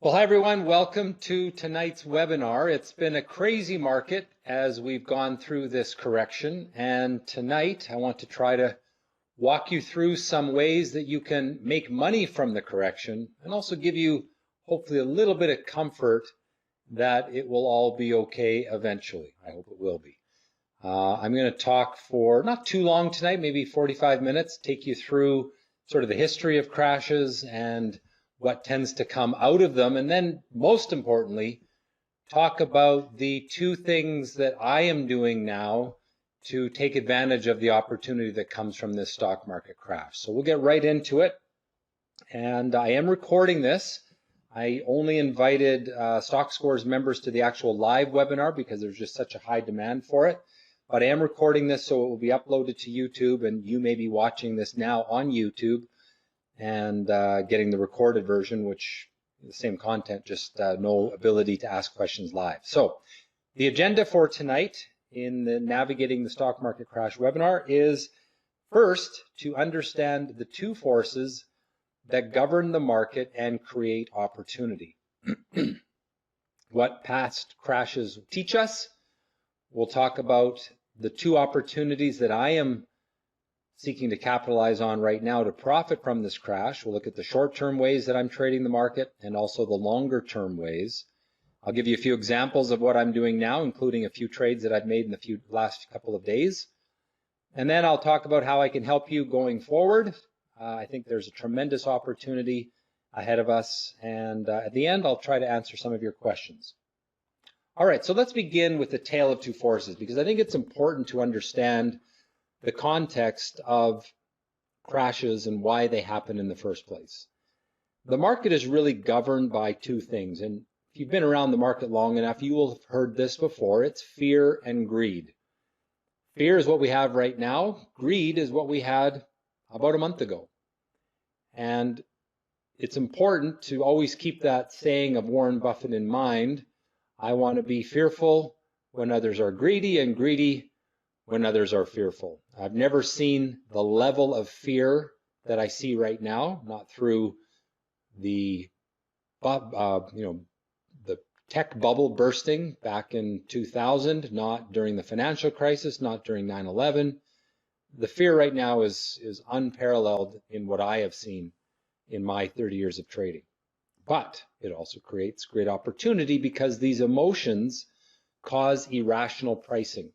Well, hi everyone. Welcome to tonight's webinar. It's been a crazy market as we've gone through this correction. And tonight I want to try to walk you through some ways that you can make money from the correction and also give you hopefully a little bit of comfort that it will all be okay eventually. I hope it will be. I'm going to talk for not too long tonight, maybe 45 minutes, take you through sort of the history of crashes and what tends to come out of them, and then most importantly, talk about the two things that I am doing now to take advantage of the opportunity that comes from this stock market crash. So we'll get right into it, and I am recording this. I only invited Stockscores members to the actual live webinar because there's just such a high demand for it. But I am recording this so it will be uploaded to YouTube, and you may be watching this now on YouTube and getting the recorded version, which the same content, just no ability to ask questions live. So the agenda for tonight in the Navigating the Stock Market Crash webinar is first to understand the two forces that govern the market and create opportunity. What past crashes teach us. We'll talk about the two opportunities that I am seeking to capitalize on right now to profit from this crash. We'll look at the short-term ways that I'm trading the market and also the longer-term ways. I'll give you a few examples of what I'm doing now, including a few trades that I've made in the last couple of days. And then I'll talk about how I can help you going forward. I think there's a tremendous opportunity ahead of us. And at the end, I'll try to answer some of your questions. All right, so let's begin with the tale of two forces, because I think it's important to understand the context of crashes and why they happen in the first place. The market is really governed by two things, and if you've been around the market long enough, you will have heard this before. It's fear and greed. Fear is what we have right now. Greed is what we had about a month ago. And it's important to always keep that saying of Warren Buffett in mind. I want to be fearful when others are greedy, and greedy when others are fearful. I've never seen the level of fear that I see right now, not through the the tech bubble bursting back in 2000, not during the financial crisis, not during 9/11. The fear right now is unparalleled in what I have seen in my 30 years of trading. But it also creates great opportunity because these emotions cause irrational pricing.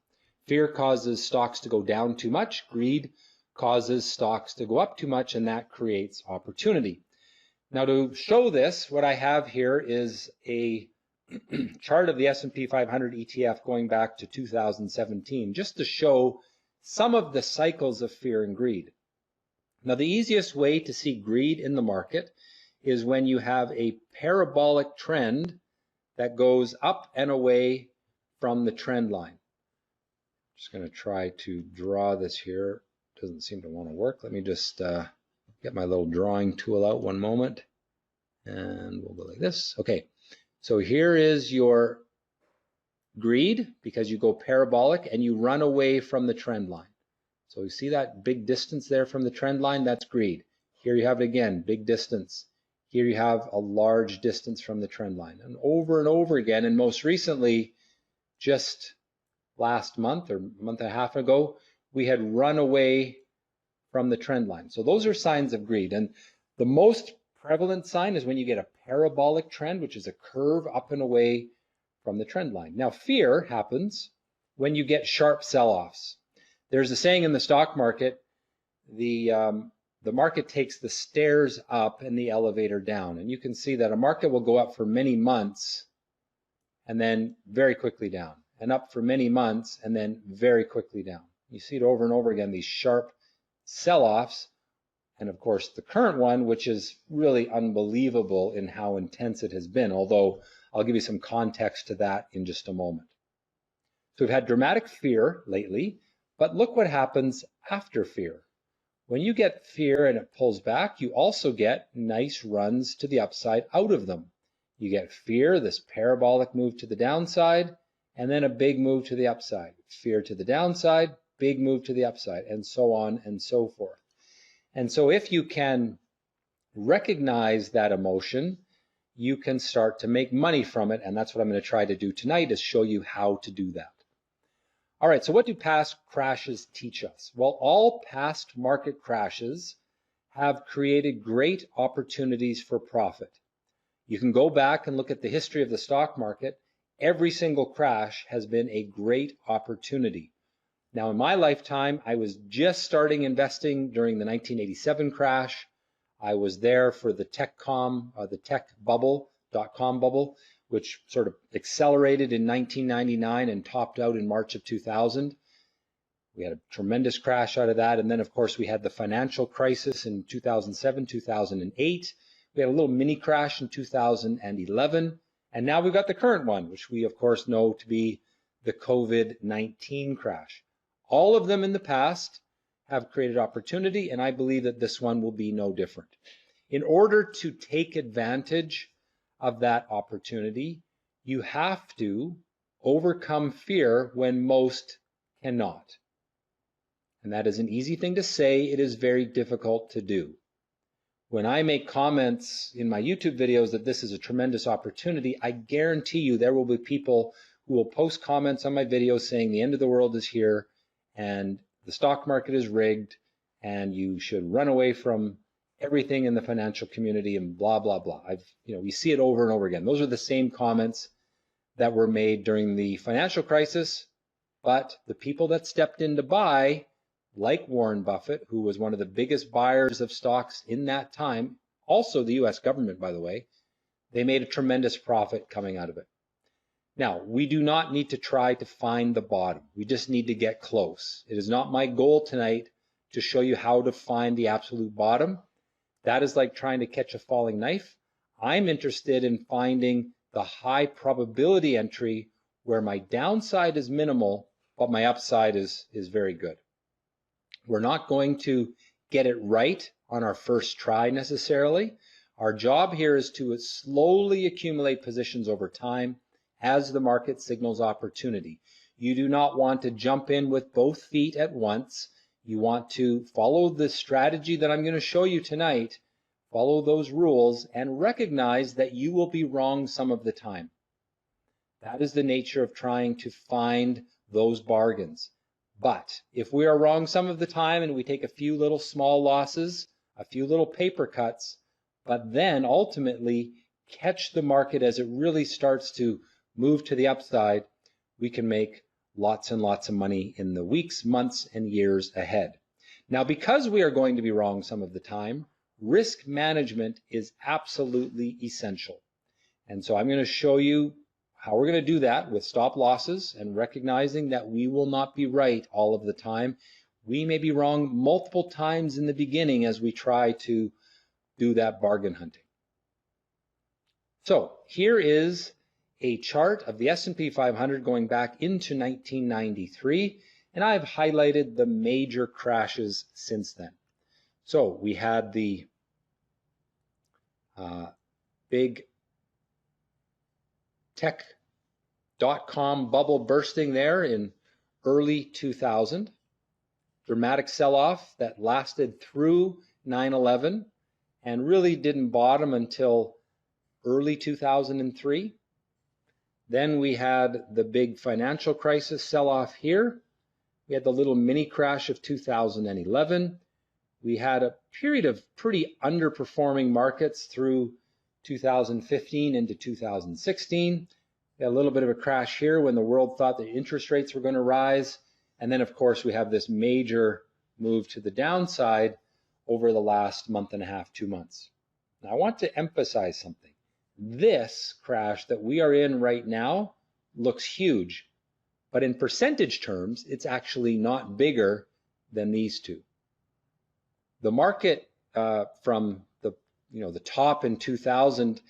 Fear causes stocks to go down too much. Greed causes stocks to go up too much, and that creates opportunity. Now, to show this, what I have here is a chart of the S&P 500 ETF going back to 2017, just to show some of the cycles of fear and greed. Now, the easiest way to see greed in the market is when you have a parabolic trend that goes up and away from the trend line. Just going to try to draw this here. Doesn't seem to want to work. Let me just get my little drawing tool out one moment. And we'll go like this. Okay, so here is your greed because you go parabolic and you run away from the trend line. So you see that big distance there from the trend line? That's greed. Here you have it again, big distance. Here you have a large distance from the trend line. And over again, and most recently, just last month or a month and a half ago, we had run away from the trend line. So those are signs of greed. And the most prevalent sign is when you get a parabolic trend, which is a curve up and away from the trend line. Now, fear happens when you get sharp sell-offs. There's a saying in the stock market, the market takes the stairs up and the elevator down. And you can see that a market will go up for many months and then very quickly down, and up for many months and then very quickly down. You see it over and over again, these sharp sell-offs. And of course, the current one, which is really unbelievable in how intense it has been, although I'll give you some context to that in just a moment. So we've had dramatic fear lately, but look what happens after fear. When you get fear and it pulls back, you also get nice runs to the upside out of them. You get fear, this parabolic move to the downside, and then a big move to the upside. Fear to the downside, big move to the upside, and so on and so forth. And so if you can recognize that emotion you can start to make money from it. And that's what I'm going to try to do tonight, is show you how to do that. All right, so what do past crashes teach us? Well, all past market crashes have created great opportunities for profit. You can go back and look at the history of the stock market. Every single crash has been a great opportunity. Now, in my lifetime, I was just starting investing during the 1987 crash. I was there for the tech bubble, .com bubble, which sort of accelerated in 1999 and topped out in March of 2000. We had a tremendous crash out of that. And then, of course, we had the financial crisis in 2007, 2008. We had a little mini crash in 2011. And now we've got the current one, which we, of course, know to be the COVID-19 crash. All of them in the past have created opportunity, and I believe that this one will be no different. In order to take advantage of that opportunity, you have to overcome fear when most cannot. And that is an easy thing to say. It is very difficult to do. When I make comments in my YouTube videos that this is a tremendous opportunity, I guarantee you there will be people who will post comments on my videos saying the end of the world is here and the stock market is rigged and you should run away from everything in the financial community and blah, blah, blah. We see it over and over again. Those are the same comments that were made during the financial crisis, but the people that stepped in to buy, like Warren Buffett, who was one of the biggest buyers of stocks in that time, also the US government, by the way, they made a tremendous profit coming out of it. Now, we do not need to try to find the bottom. We just need to get close. It is not my goal tonight to show you how to find the absolute bottom. That is like trying to catch a falling knife. I'm interested in finding the high probability entry where my downside is minimal, but my upside is very good. We're not going to get it right on our first try necessarily. Our job here is to slowly accumulate positions over time as the market signals opportunity. You do not want to jump in with both feet at once. You want to follow the strategy that I'm going to show you tonight, follow those rules, and recognize that you will be wrong some of the time. That is the nature of trying to find those bargains. But if we are wrong some of the time and we take a few little small losses, a few little paper cuts, but then ultimately catch the market as it really starts to move to the upside, we can make lots and lots of money in the weeks, months, and years ahead. Now, because we are going to be wrong some of the time, risk management is absolutely essential. And so I'm going to show you how we're going to do that with stop losses and recognizing that we will not be right all of the time. We may be wrong multiple times in the beginning as we try to do that bargain hunting. So here is a chart of the S&P 500 going back into 1993, and I've highlighted the major crashes since then. So we had the big tech .com bubble bursting there in early 2000, dramatic sell-off that lasted through 9/11 and really didn't bottom until early 2003. Then we had the big financial crisis sell-off here. We had the little mini crash of 2011. We had a period of pretty underperforming markets through 2015 into 2016. We had a little bit of a crash here when the world thought that interest rates were going to rise. And then, of course, we have this major move to the downside over the last month and a half, 2 months. Now, I want to emphasize something. This crash that we are in right now looks huge, but in percentage terms, it's actually not bigger than these two. The market from the top in 2000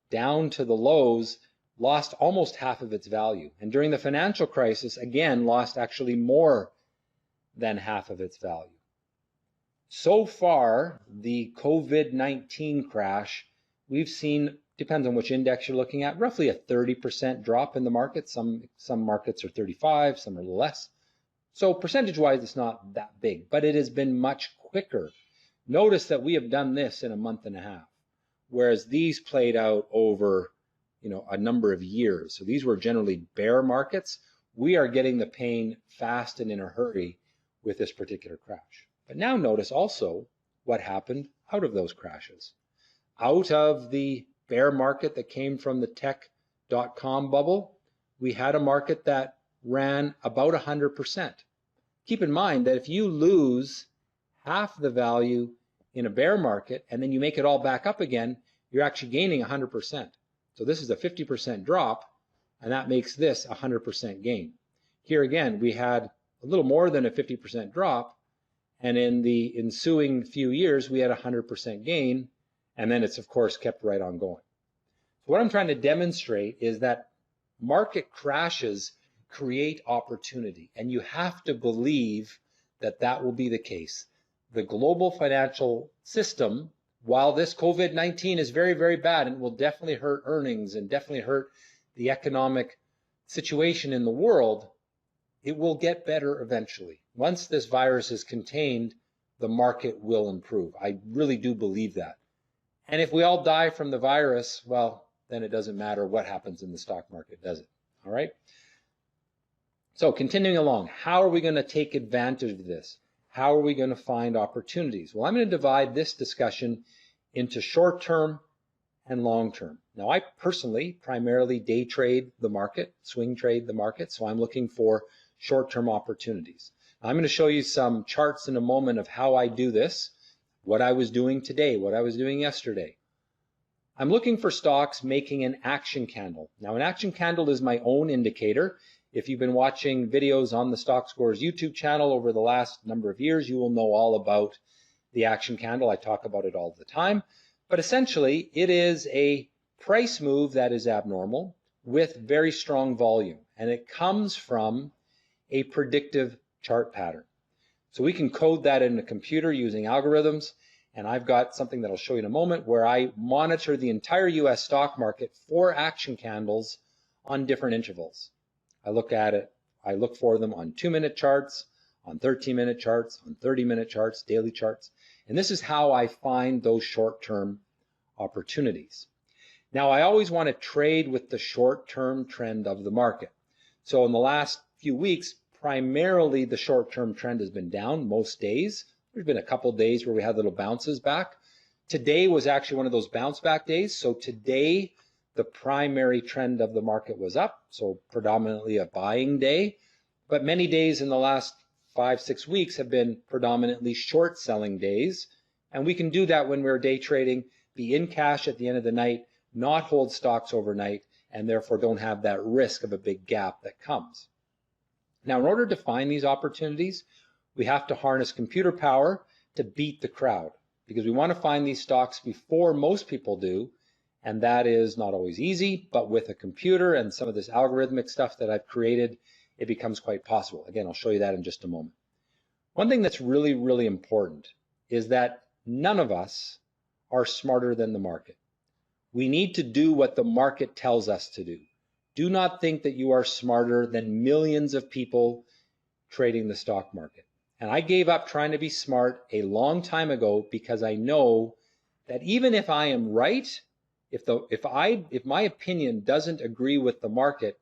down to the lows lost almost half of its value. And during the financial crisis, again, lost actually more than half of its value. So far, the COVID-19 crash, we've seen, depends on which index you're looking at, roughly a 30% drop in the market. Some markets are 35, some are less. So percentage-wise, it's not that big, but it has been much quicker. Notice that we have done this in a month and a half. whereas these played out over, a number of years. So these were generally bear markets. We are getting the pain fast and in a hurry with this particular crash. But now notice also what happened out of those crashes. Out of the bear market that came from the tech.com bubble, we had a market that ran about 100%. Keep in mind that if you lose half the value in a bear market and then you make it all back up again, you're actually gaining 100%. So this is a 50% drop, and that makes this a 100% gain. Here again, we had a little more than a 50% drop, and in the ensuing few years, we had a 100% gain, and then it's, of course, kept right on going. So what I'm trying to demonstrate is that market crashes create opportunity, and you have to believe that that will be the case. The global financial system, while this COVID-19 is very, very bad and will definitely hurt earnings and definitely hurt the economic situation in the world, it will get better eventually. Once this virus is contained, the market will improve. I really do believe that. And if we all die from the virus, well, then it doesn't matter what happens in the stock market, does it? All right? So continuing along, how are we going to take advantage of this? How are we going to find opportunities? Well, I'm going to divide this discussion into short-term and long-term. Now, I personally primarily day trade the market, swing trade the market, so I'm looking for short-term opportunities. Now, I'm going to show you some charts in a moment of how I do this, what I was doing today, what I was doing yesterday. I'm looking for stocks making an action candle. Now, an action candle is my own indicator. If you've been watching videos on the Stockscores YouTube channel over the last number of years, you will know all about the action candle. I talk about it all the time. But essentially, it is a price move that is abnormal with very strong volume. And it comes from a predictive chart pattern. So we can code that in a computer using algorithms. And I've got something that I'll show you in a moment where I monitor the entire US stock market for action candles on different intervals. I look at it, I look for them on 2-minute charts, on 13-minute charts, on 30-minute charts, daily charts. And this is how I find those short-term opportunities. Now, I always want to trade with the short-term trend of the market. So in the last few weeks, primarily the short-term trend has been down most days. There's been a couple days where we had little bounces back. Today was actually one of those bounce back days. So today, the primary trend of the market was up, so predominantly a buying day. But many days in the last 5-6 weeks have been predominantly short selling days. And we can do that when we're day trading, be in cash at the end of the night, not hold stocks overnight, and therefore don't have that risk of a big gap that comes. Now, in order to find these opportunities, we have to harness computer power to beat the crowd, because we want to find these stocks before most people do. And that is not always easy, but with a computer and some of this algorithmic stuff that I've created, it becomes quite possible. Again, I'll show you that in just a moment. One thing that's really, really important is that none of us are smarter than the market. We need to do what the market tells us to do. Do not think that you are smarter than millions of people trading the stock market. And I gave up trying to be smart a long time ago because I know that even if I am right, if my opinion doesn't agree with the market,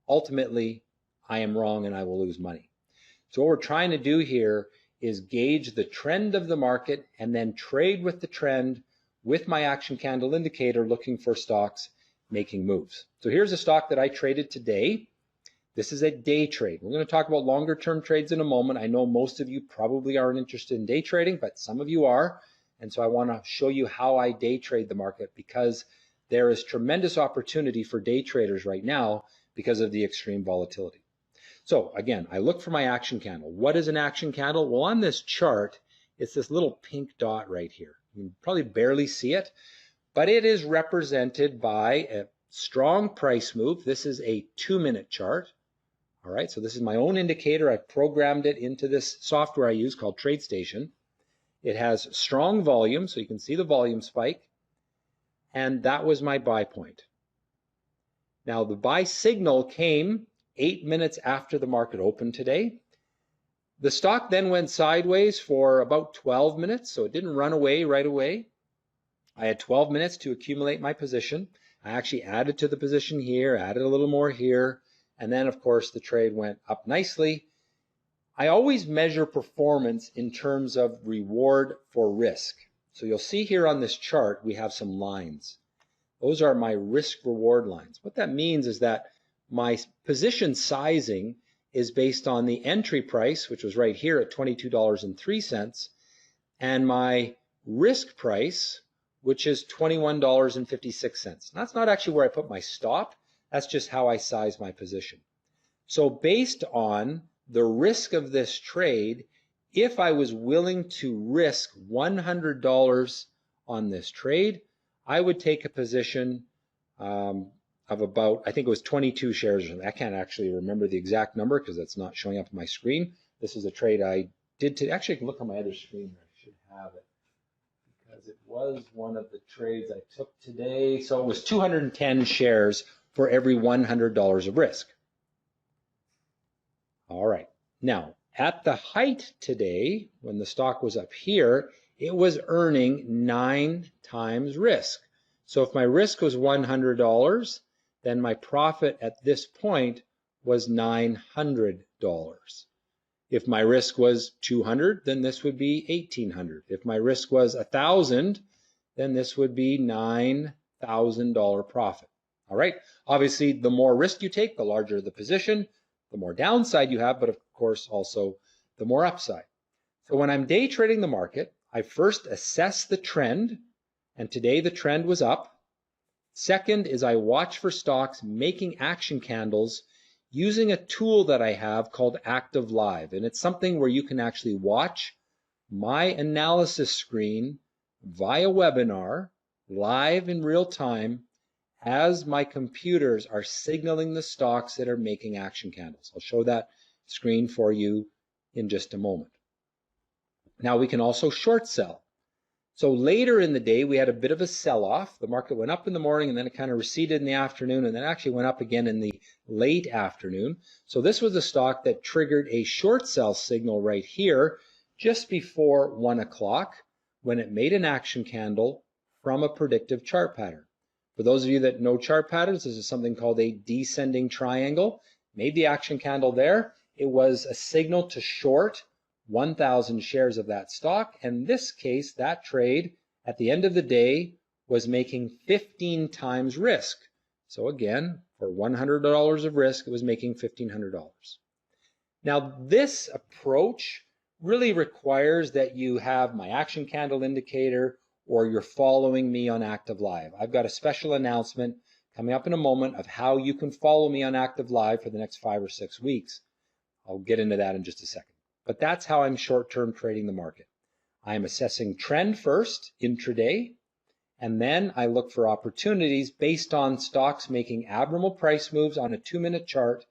ultimately I am wrong and I will lose money. So what we're trying to do here is gauge the trend of the market and then trade with the trend with my action candle indicator, looking for stocks making moves. So here's a stock that I traded today. This is a day trade. We're going to talk about longer term trades in a moment. I know most of you probably aren't interested in day trading, but some of you are. And so I want to show you how I day trade the market, because there is tremendous opportunity for day traders right now because of the extreme volatility. So again, I look for my action candle. What is an action candle? Well, on this chart, it's this little pink dot right here. You can probably barely see it, but it is represented by a strong price move. This is a 2-minute chart. All right, so this is my own indicator. I've programmed it into this software I use called TradeStation. It has strong volume, so you can see the volume spike. And that was my buy point. Now, the buy signal came 8 minutes after the market opened today. The stock then went sideways for about 12 minutes, so it didn't run away right away. I had 12 minutes to accumulate my position. I actually added to the position here, added a little more here, and then of course the trade went up nicely. I always measure performance in terms of reward for risk. So you'll see here on this chart we have some lines. Those are my risk reward lines. What that means is that my position sizing is based on the entry price, which was right here at $22.03, and my risk price, which is $21.56. That's not actually where I put my stop. That's just how I size my position. So based on the risk of this trade, if I was willing to risk $100 on this trade, I would take a position of about, I think it was 22 shares. I can't actually remember the exact number because it's not showing up on my screen. This is a trade I did today. Actually, I can look on my other screen. I should have it because it was one of the trades I took today. So it was 210 shares for every $100 of risk. All right. Now, at the height today, when the stock was up here, it was earning 9 times risk. So if my risk was $100, then my profit at this point was $900. If my risk was 200, then this would be 1,800. If my risk was 1,000, then this would be $9,000 profit. All right. Obviously, the more risk you take, the larger the position, the more downside you have, but of course also the more upside. So when I'm day trading the market, I first assess the trend, and today the trend was up. Second is I watch for stocks making action candles using a tool that I have called Active Live, and it's something where you can actually watch my analysis screen via webinar, live in real time, as my computers are signaling the stocks that are making action candles. I'll show that screen for you in just a moment. Now we can also short sell. So later in the day, we had a bit of a sell-off. The market went up in the morning and then it kind of receded in the afternoon and then actually went up again in the late afternoon. So this was a stock that triggered a short sell signal right here just before 1 o'clock when it made an action candle from a predictive chart pattern. For those of you that know chart patterns, this is something called a descending triangle. Made the action candle there. It was a signal to short 1,000 shares of that stock. And in this case, that trade at the end of the day was making 15 times risk. So again, for $100 of risk, it was making $1,500. Now, this approach really requires that you have my action candle indicator or you're following me on Active Live. I've got a special announcement coming up in a moment of how you can follow me on Active Live for the next 5 or 6 weeks. I'll get into that in just a second. But that's how I'm short-term trading the market. I'm assessing trend first, intraday, and then I look for opportunities based on stocks making abnormal price moves on a 2-minute chart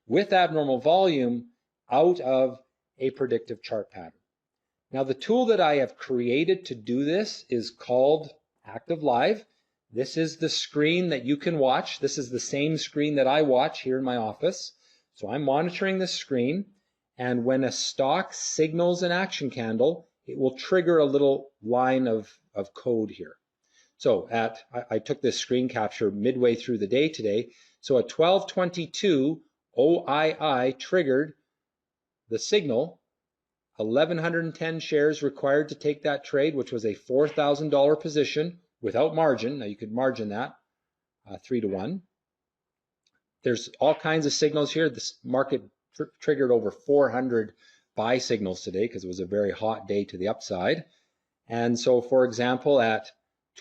with abnormal volume out of a predictive chart pattern. Now, the tool that I have created to do this is called Active Live. This is the screen that you can watch. This is the same screen that I watch here in my office. So I'm monitoring this screen. And when a stock signals an action candle, it will trigger a little line of code here. So I took this screen capture midway through the day today. So at 12:22, OII triggered the signal. 1,110 shares required to take that trade, which was a $4,000 position without margin. Now you could margin that 3 to 1. There's all kinds of signals here. This market triggered over 400 buy signals today because it was a very hot day to the upside. And so, for example, at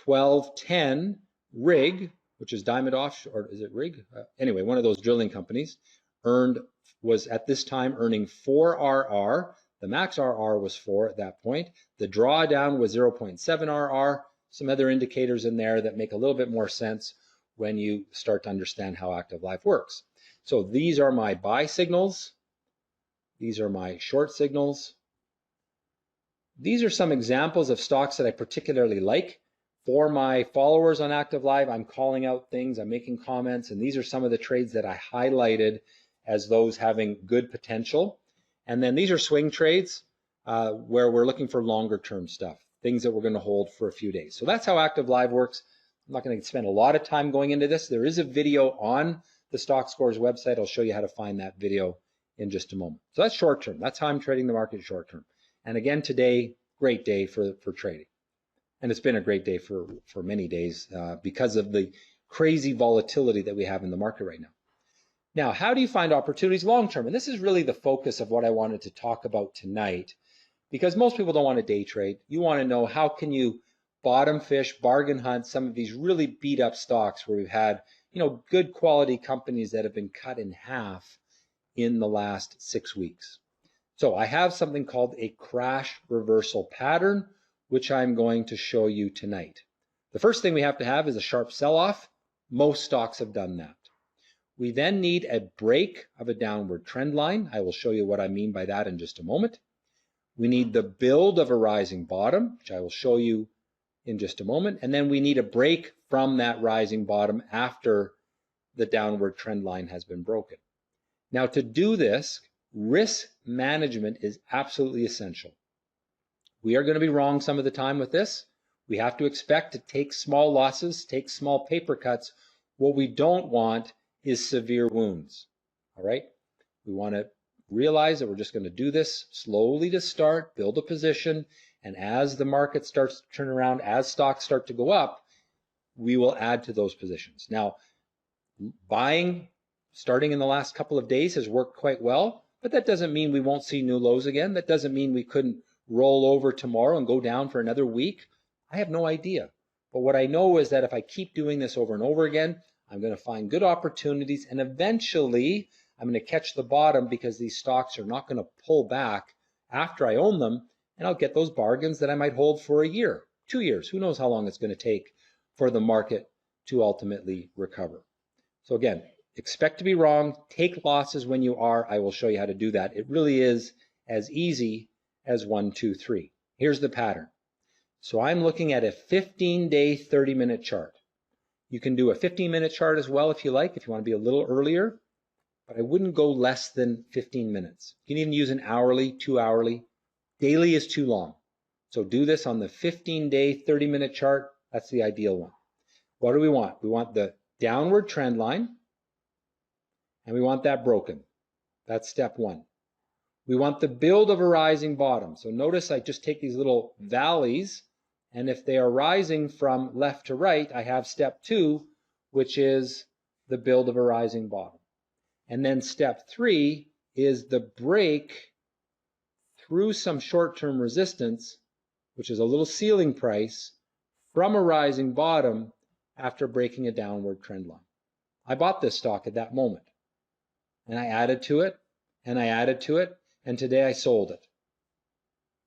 12:10, RIG, which is Diamond Offshore, or is it RIG? Anyway, one of those drilling companies, was at this time earning 4 RR. The max RR was 4 at that point. The drawdown was 0.7 RR. Some other indicators in there that make a little bit more sense when you start to understand how Active Live works. So these are my buy signals. These are my short signals. These are some examples of stocks that I particularly like. For my followers on Active Live, I'm calling out things, I'm making comments, and these are some of the trades that I highlighted as those having good potential. And then these are swing trades where we're looking for longer term stuff. things that we're going to hold for a few days. So that's how Active Live works. I'm not going to spend a lot of time going into this. There is a video on the Stockscores website. I'll show you how to find that video in just a moment. So that's short term. That's how I'm trading the market short term. And again, today, great day for trading. And it's been a great day for many days because of the crazy volatility that we have in the market right now. Now, how do you find opportunities long term? And this is really the focus of what I wanted to talk about tonight, because most people don't want to day trade. You want to know, how can you bottom fish, bargain hunt some of these really beat up stocks where we've had, good quality companies that have been cut in half in the last 6 weeks. So I have something called a crash reversal pattern, which I'm going to show you tonight. The first thing we have to have is a sharp sell-off. Most stocks have done that. We then need a break of a downward trend line. I will show you what I mean by that in just a moment. We need the build of a rising bottom, which I will show you in just a moment. And then we need a break from that rising bottom after the downward trend line has been broken. Now, to do this, risk management is absolutely essential. We are going to be wrong some of the time with this. We have to expect to take small losses, take small paper cuts. What we don't want is severe wounds. All right? We want to realize that we're just going to do this slowly to start, build a position, and as the market starts to turn around, as stocks start to go up, we will add to those positions. Now, buying starting in the last couple of days has worked quite well, but that doesn't mean we won't see new lows again. That doesn't mean we couldn't roll over tomorrow and go down for another week. I have no idea. But what I know is that if I keep doing this over and over again, I'm going to find good opportunities, and eventually I'm going to catch the bottom because these stocks are not going to pull back after I own them, and I'll get those bargains that I might hold for a year, 2 years. Who knows how long it's going to take for the market to ultimately recover. So again, expect to be wrong. Take losses when you are. I will show you how to do that. It really is as easy as 1, 2, 3. Here's the pattern. So I'm looking at a 15-day, 30-minute chart. You can do a 15-minute chart as well if you like, if you want to be a little earlier, but I wouldn't go less than 15 minutes. You can even use an hourly, 2 hourly. Daily is too long. So do this on the 15-day, 30-minute chart. That's the ideal one. What do we want? We want the downward trend line, and we want that broken. That's step 1. We want the build of a rising bottom. So notice I just take these little valleys, and if they are rising from left to right, I have step 2, which is the build of a rising bottom. And then step 3 is the break through some short-term resistance, which is a little ceiling price, from a rising bottom after breaking a downward trend line. I bought this stock at that moment, and I added to it, and I added to it, and today I sold it.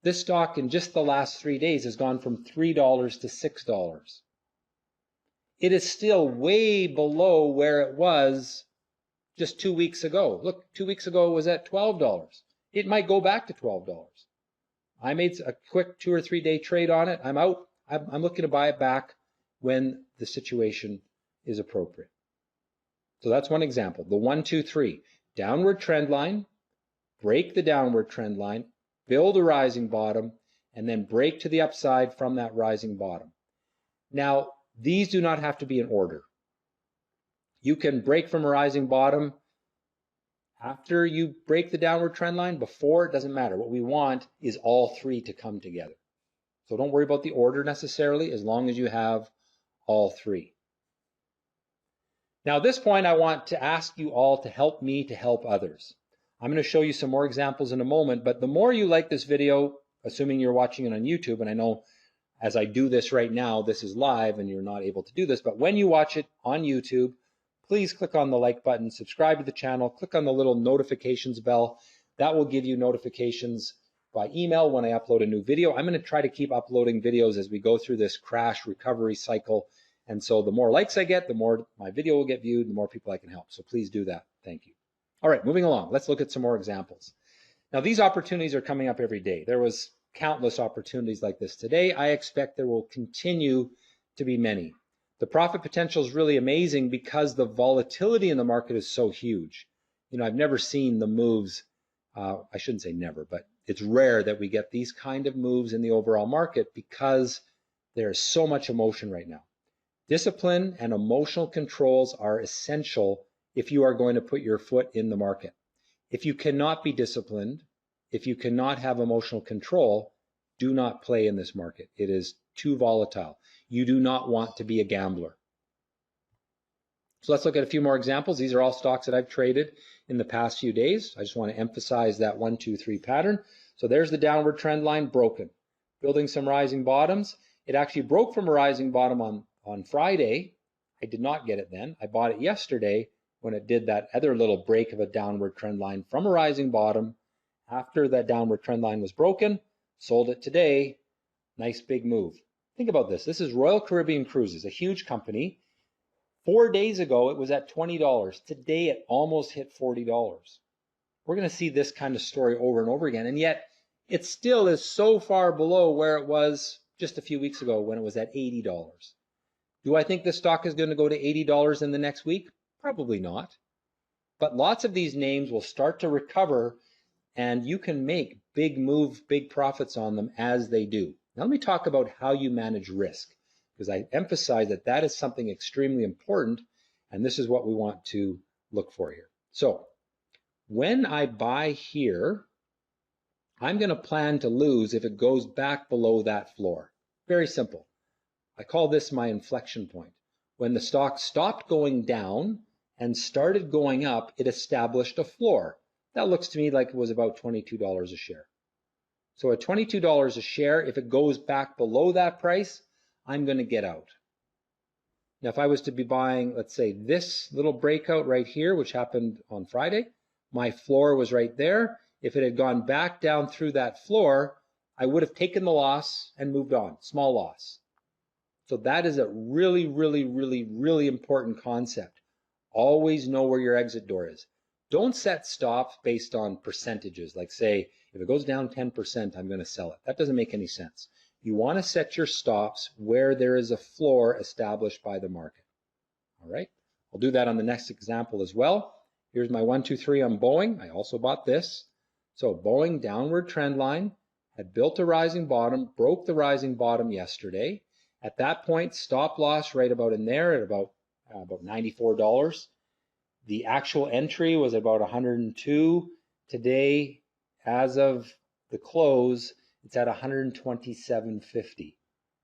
This stock in just the last 3 days has gone from $3 to $6. It is still way below where it was just 2 weeks ago. Look, 2 weeks ago it was at $12. It might go back to $12. I made a quick 2 or 3 day trade on it. I'm out. I'm looking to buy it back when the situation is appropriate. So that's one example. The 1, 2, 3. Downward trend line, break the downward trend line, build a rising bottom, and then break to the upside from that rising bottom. Now, these do not have to be in order. You can break from a rising bottom after you break the downward trend line, before, it doesn't matter. What we want is all 3 to come together. So don't worry about the order necessarily, as long as you have all 3. Now at this point, I want to ask you all to help me to help others. I'm going to show you some more examples in a moment, but the more you like this video, assuming you're watching it on YouTube, and I know as I do this right now, this is live and you're not able to do this, but when you watch it on YouTube, please click on the like button, subscribe to the channel, click on the little notifications bell. That will give you notifications by email when I upload a new video. I'm going to try to keep uploading videos as we go through this crash recovery cycle. And so the more likes I get, the more my video will get viewed, the more people I can help. So please do that. Thank you. All right, moving along. Let's look at some more examples. Now, these opportunities are coming up every day. There was countless opportunities like this today. I expect there will continue to be many. The profit potential is really amazing because the volatility in the market is so huge. I've never seen the moves, I shouldn't say never, but it's rare that we get these kind of moves in the overall market because there's so much emotion right now. Discipline and emotional controls are essential if you are going to put your foot in the market. If you cannot be disciplined, if you cannot have emotional control, do not play in this market. It is too volatile. You do not want to be a gambler. So let's look at a few more examples. These are all stocks that I've traded in the past few days. I just want to emphasize that 1, 2, 3 pattern. So there's the downward trend line broken, building some rising bottoms. It actually broke from a rising bottom on Friday. I did not get it then. I bought it yesterday when it did that other little break of a downward trend line from a rising bottom. After that downward trend line was broken, sold it today. Nice big move. Think about this. This is Royal Caribbean Cruises, a huge company. 4 days ago, it was at $20. Today, it almost hit $40. We're going to see this kind of story over and over again, and yet it still is so far below where it was just a few weeks ago when it was at $80. Do I think the stock is going to go to $80 in the next week? Probably not. But lots of these names will start to recover, and you can make big moves, big profits on them as they do. Now let me talk about how you manage risk, because I emphasize that that is something extremely important, and this is what we want to look for here. So when I buy here, I'm going to plan to lose if it goes back below that floor. Very simple. I call this my inflection point. When the stock stopped going down and started going up, it established a floor. That looks to me like it was about $22 a share. So at $22 a share, if it goes back below that price, I'm going to get out. Now, if I was to be buying, let's say, this little breakout right here, which happened on Friday, my floor was right there. If it had gone back down through that floor, I would have taken the loss and moved on, small loss. So that is a really, really, really, really important concept. Always know where your exit door is. Don't set stops based on percentages, like say, if it goes down 10%, I'm going to sell it. That doesn't make any sense. You want to set your stops where there is a floor established by the market. All right, I'll do that on the next example as well. Here's my 1, 2, 3 on Boeing. I also bought this. So Boeing downward trend line had built a rising bottom, broke the rising bottom yesterday. At that point, stop loss right about in there at about $94. The actual entry was about 102. Today, as of the close, it's at 127.50.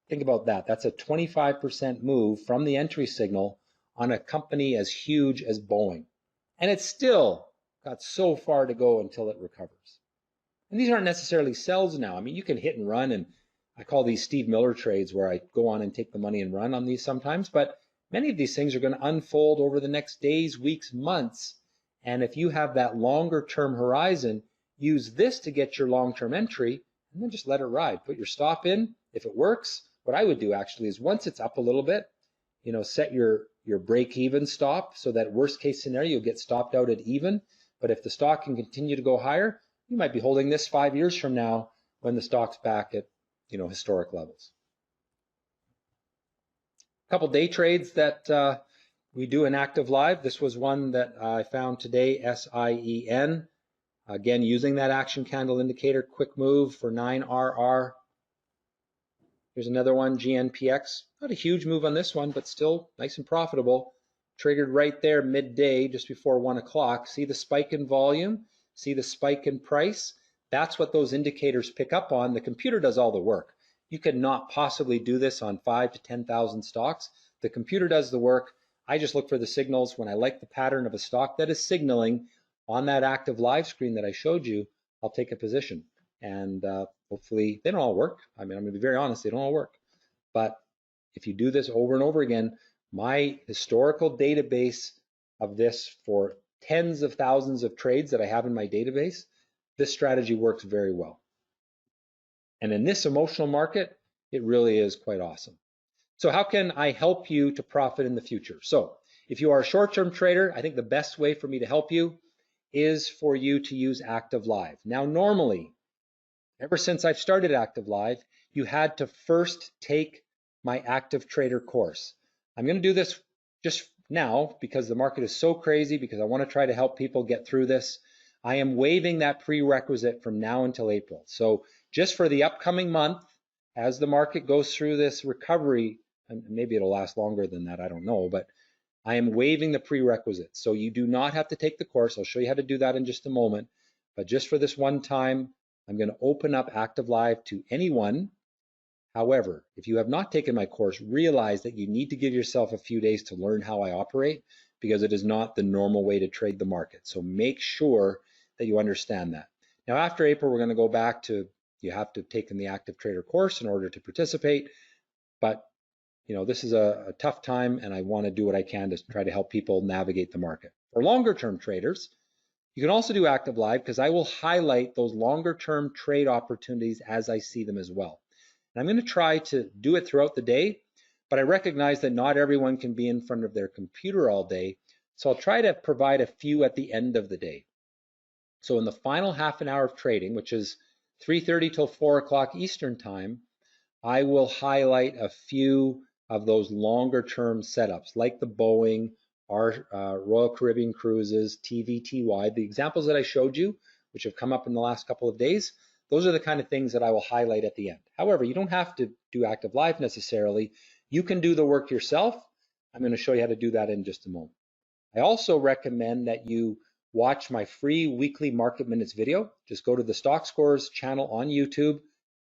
Think about that. That's a 25% move from the entry signal on a company as huge as Boeing. And it's still got so far to go until it recovers. And these aren't necessarily sells now. I mean, you can hit and run, and I call these Steve Miller trades where I go on and take the money and run on these sometimes, but many of these things are going to unfold over the next days, weeks, months. And if you have that longer term horizon, use this to get your long-term entry and then just let it ride. Put your stop in. If it works, what I would do actually is once it's up a little bit, set your break-even stop so that worst case scenario, you'll get stopped out at even. But if the stock can continue to go higher, you might be holding this 5 years from now when the stock's back at historic levels. A couple day trades that we do in active live. This was one that I found today, SIEN. Again, using that action candle indicator, quick move for 9RR. Here's another one, GNPX. Not a huge move on this one, but still nice and profitable. Triggered right there midday, just before 1 o'clock. See the spike in volume? See the spike in price? That's what those indicators pick up on. The computer does all the work. You could not possibly do this on 5,000 to 10,000 stocks. The computer does the work. I just look for the signals. When I like the pattern of a stock that is signaling on that active live screen that I showed you, I'll take a position. And hopefully they don't all work. I mean, I'm going to be very honest, they don't all work. But if you do this over and over again, my historical database of this for tens of thousands of trades that I have in my database, this strategy works very well. And in this emotional market, it really is quite awesome. So how can I help you to profit in the future? So if you are a short-term trader, I think the best way for me to help you is for you to use Active Live. Now, normally, ever since I've started Active Live, you had to first take my Active Trader course. I'm going to do this just now because the market is so crazy, because I want to try to help people get through this. I am waiving that prerequisite from now until April. So just for the upcoming month, as the market goes through this recovery, and maybe it'll last longer than that, I don't know, but I am waiving the prerequisite. So you do not have to take the course. I'll show you how to do that in just a moment. But just for this one time, I'm going to open up Active Live to anyone. However, if you have not taken my course, realize that you need to give yourself a few days to learn how I operate, because it is not the normal way to trade the market. So make sure that you understand that. Now, after April, we're going to go back to, you have to have taken the Active Trader course in order to participate. But this is a tough time, and I want to do what I can to try to help people navigate the market. For longer term traders, you can also do Active Live, because I will highlight those longer term trade opportunities as I see them as well. And I'm going to try to do it throughout the day, but I recognize that not everyone can be in front of their computer all day. So I'll try to provide a few at the end of the day. So in the final half an hour of trading, which is 3:30 till 4 o'clock Eastern time, I will highlight a few of those longer term setups, like the Boeing, our Royal Caribbean Cruises, TVTY, the examples that I showed you, which have come up in the last couple of days. Those are the kind of things that I will highlight at the end. However, you don't have to do Active Live necessarily. You can do the work yourself. I'm going to show you how to do that in just a moment. I also recommend that you watch my free weekly Market Minutes video. Just go to the Stockscores channel on YouTube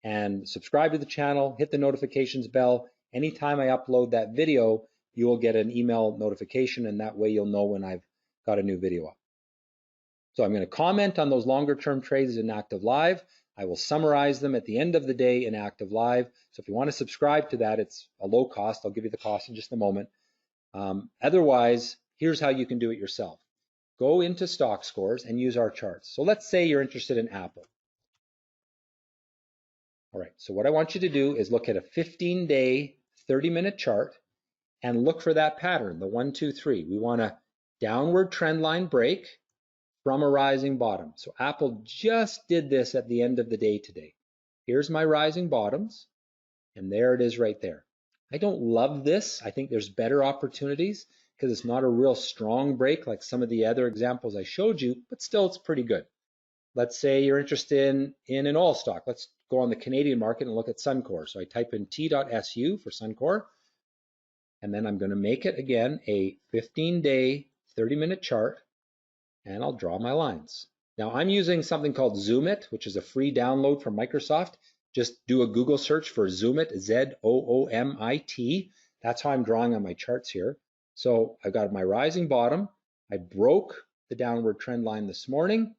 and subscribe to the channel, hit the notifications bell. Anytime I upload that video, you will get an email notification, and that way you'll know when I've got a new video up. So I'm going to comment on those longer term trades in Active Live. I will summarize them at the end of the day in Active Live. So if you want to subscribe to that, it's a low cost. I'll give you the cost in just a moment. Otherwise, here's how you can do it yourself. Go into Stockscores and use our charts. So let's say you're interested in Apple. All right, so what I want you to do is look at a 15-day, 30-minute chart and look for that pattern, the 1, 2, 3. We want a downward trend line break from a rising bottom. So Apple just did this at the end of the day today. Here's my rising bottoms, and there it is right there. I don't love this. I think there's better opportunities because it's not a real strong break like some of the other examples I showed you, but still it's pretty good. Let's say you're interested in an oil stock. Let's go on the Canadian market and look at Suncor. So I type in T.SU for Suncor, and then I'm going to make it again a 15-day, 30-minute chart, and I'll draw my lines. Now I'm using something called Zoomit, which is a free download from Microsoft. Just do a Google search for Zoomit, Z-O-O-M-I-T. That's how I'm drawing on my charts here. So I've got my rising bottom. I broke the downward trend line this morning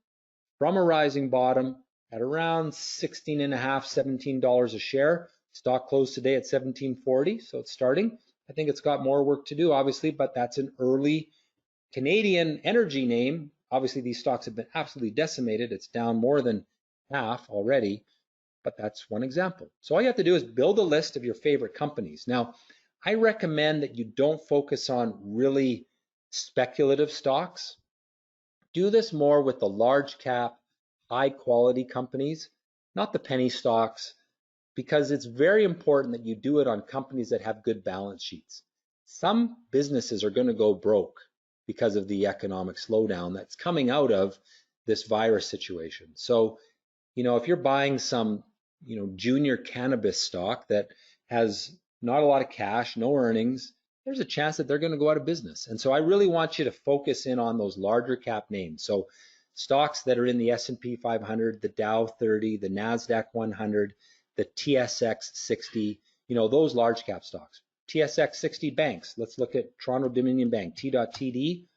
from a rising bottom at around $16.50, $17 a share. Stock closed today at $17.40, so it's starting. I think it's got more work to do, obviously, but that's an early Canadian energy name. Obviously, these stocks have been absolutely decimated. It's down more than half already, but that's one example. So all you have to do is build a list of your favorite companies. Now, I recommend that you don't focus on really speculative stocks. Do this more with the large cap, high quality companies, not the penny stocks, because it's very important that you do it on companies that have good balance sheets. Some businesses are going to go broke because of the economic slowdown that's coming out of this virus situation. So, if you're buying some, junior cannabis stock that has not a lot of cash, no earnings, there's a chance that they're going to go out of business. And so I really want you to focus in on those larger cap names. So stocks that are in the S&P 500, the Dow 30, the NASDAQ 100, the TSX 60, those large cap stocks. TSX 60 banks. Let's look at Toronto Dominion Bank, T.TD.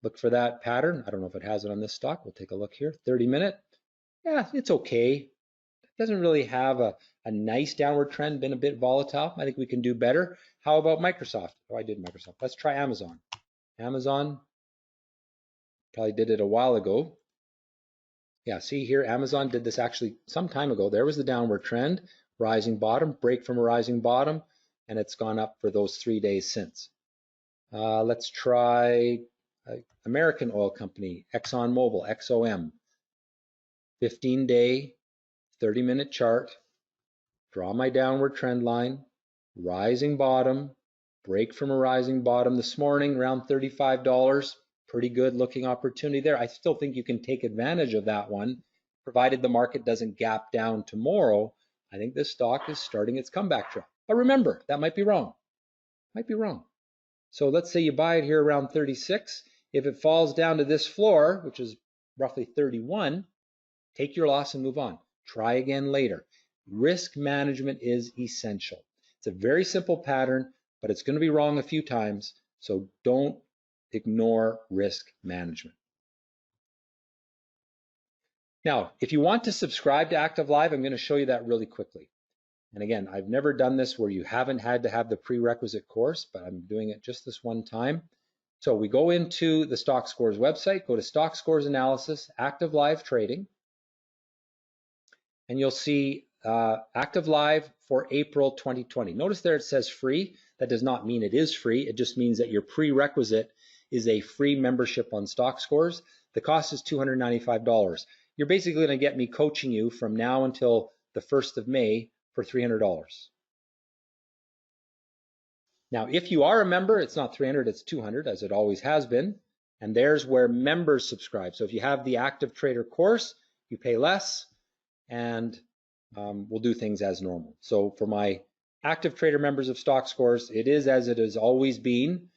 Look for that pattern. I don't know if it has it on this stock. We'll take a look here. 30-minute. Yeah, it's okay. It doesn't really have a nice downward trend, been a bit volatile. I think we can do better. How about Microsoft? Oh, I did Microsoft. Let's try Amazon. Amazon, probably did it a while ago. Yeah, see here, Amazon did this actually some time ago. There was the downward trend, rising bottom, break from a rising bottom, and it's gone up for those 3 days since. Let's try American oil company, ExxonMobil, XOM. 15-day, 30-minute chart. Draw my downward trend line, rising bottom, break from a rising bottom this morning around $35. pretty good looking opportunity there. I still think you can take advantage of that one, provided the market doesn't gap down tomorrow. I think this stock is starting its comeback trail. But remember, that might be wrong. Might be wrong. So let's say you buy it here around 36. If it falls down to this floor, which is roughly 31, take your loss and move on. Try again later. Risk management is essential. It's a very simple pattern, but it's going to be wrong a few times. So don't ignore risk management. Now, if you want to subscribe to Active Live, I'm going to show you that really quickly. And again, I've never done this where you haven't had to have the prerequisite course, but I'm doing it just this one time. So we go into the Stockscores website, go to Stockscores Analysis, Active Live Trading, and you'll see Active Live for April 2020. Notice there it says free. That does not mean it is free. It just means that your prerequisite is a free membership on Stockscores. The cost is $295. You're basically going to get me coaching you from now until the 1st of May for $300. Now, if you are a member, it's not $300, it's $200, as it always has been. And there's where members subscribe. So if you have the Active Trader course, you pay less, and we'll do things as normal. So for my Active Trader members of Stockscores, it is as it has always been.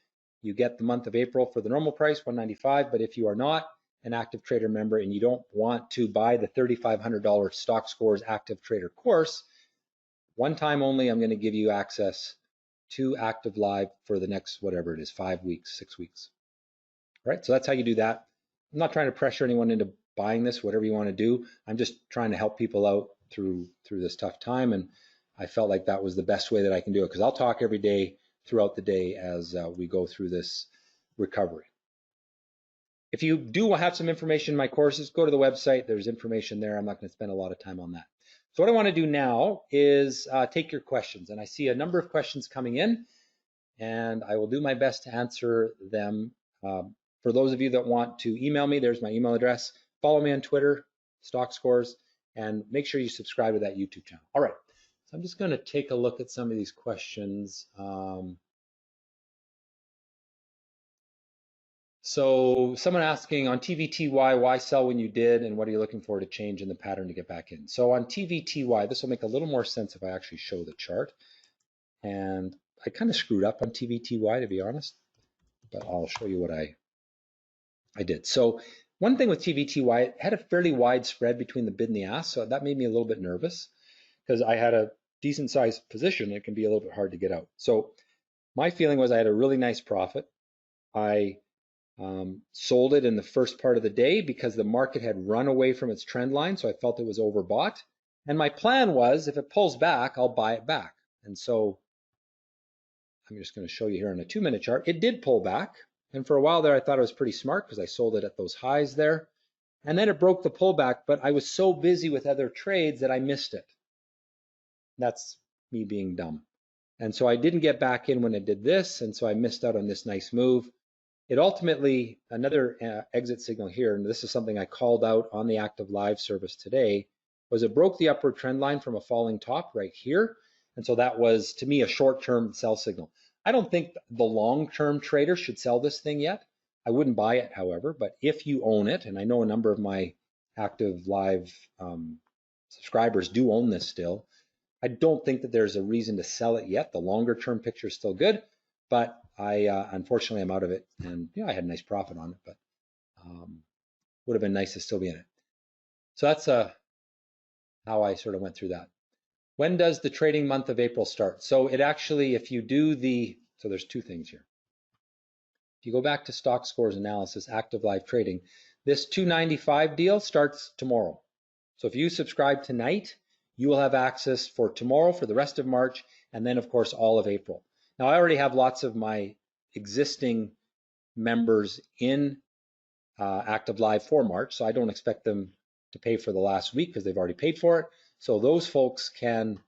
You get the month of April for the normal price, $195. But if you are not an Active Trader member and you don't want to buy the $3,500 Stockscores Active Trader course, one time only, I'm going to give you access to Active Live for the next, whatever it is, 5 weeks, 6 weeks. All right, so that's how you do that. I'm not trying to pressure anyone into buying this, whatever you want to do. I'm just trying to help people out through this tough time, and I felt like that was the best way that I can do it, because I'll talk every day throughout the day as we go through this recovery. If you do have some information in my courses, go to the website. There's information there. I'm not going to spend a lot of time on that. So what I want to do now is take your questions, and I see a number of questions coming in, and I will do my best to answer them. For those of you that want to email me, there's my email address. Follow me on Twitter, Stockscores, and make sure you subscribe to that YouTube channel. All right, so I'm just going to take a look at some of these questions. So someone asking on TVTY, why sell when you did, and what are you looking for to change in the pattern to get back in? So on TVTY, this will make a little more sense if I actually show the chart. And I kind of screwed up on TVTY, to be honest, but I'll show you what I did. So one thing with TVTY, it had a fairly wide spread between the bid and the ask, so that made me a little bit nervous because I had a decent sized position. It can be a little bit hard to get out. So my feeling was I had a really nice profit. I sold it in the first part of the day because the market had run away from its trend line, so I felt it was overbought. And my plan was, if it pulls back, I'll buy it back. And so I'm just going to show you here on a 2-minute chart. It did pull back, and for a while there I thought it was pretty smart because I sold it at those highs there. And then it broke the pullback, but I was so busy with other trades that I missed it. That's me being dumb. And so I didn't get back in when it did this, and so I missed out on this nice move. It ultimately, another exit signal here, and this is something I called out on the Active Live service today, was it broke the upward trend line from a falling top right here. And so that was, to me, a short-term sell signal. I don't think the long-term trader should sell this thing yet. I wouldn't buy it, however, but if you own it, and I know a number of my Active Live subscribers do own this still, I don't think that there's a reason to sell it yet. The longer-term picture is still good, but unfortunately, I'm out of it, and I had a nice profit on it, but would have been nice to still be in it. So that's how I sort of went through that. When does the trading month of April start? So it actually, if you do so there's two things here. If you go back to Stockscores Analysis, Active Live Trading, this 295 deal starts tomorrow. So if you subscribe tonight, you will have access for tomorrow, for the rest of March, and then, of course, all of April. Now, I already have lots of my existing members in Active Live for March, so I don't expect them to pay for the last week because they've already paid for it. So those folks can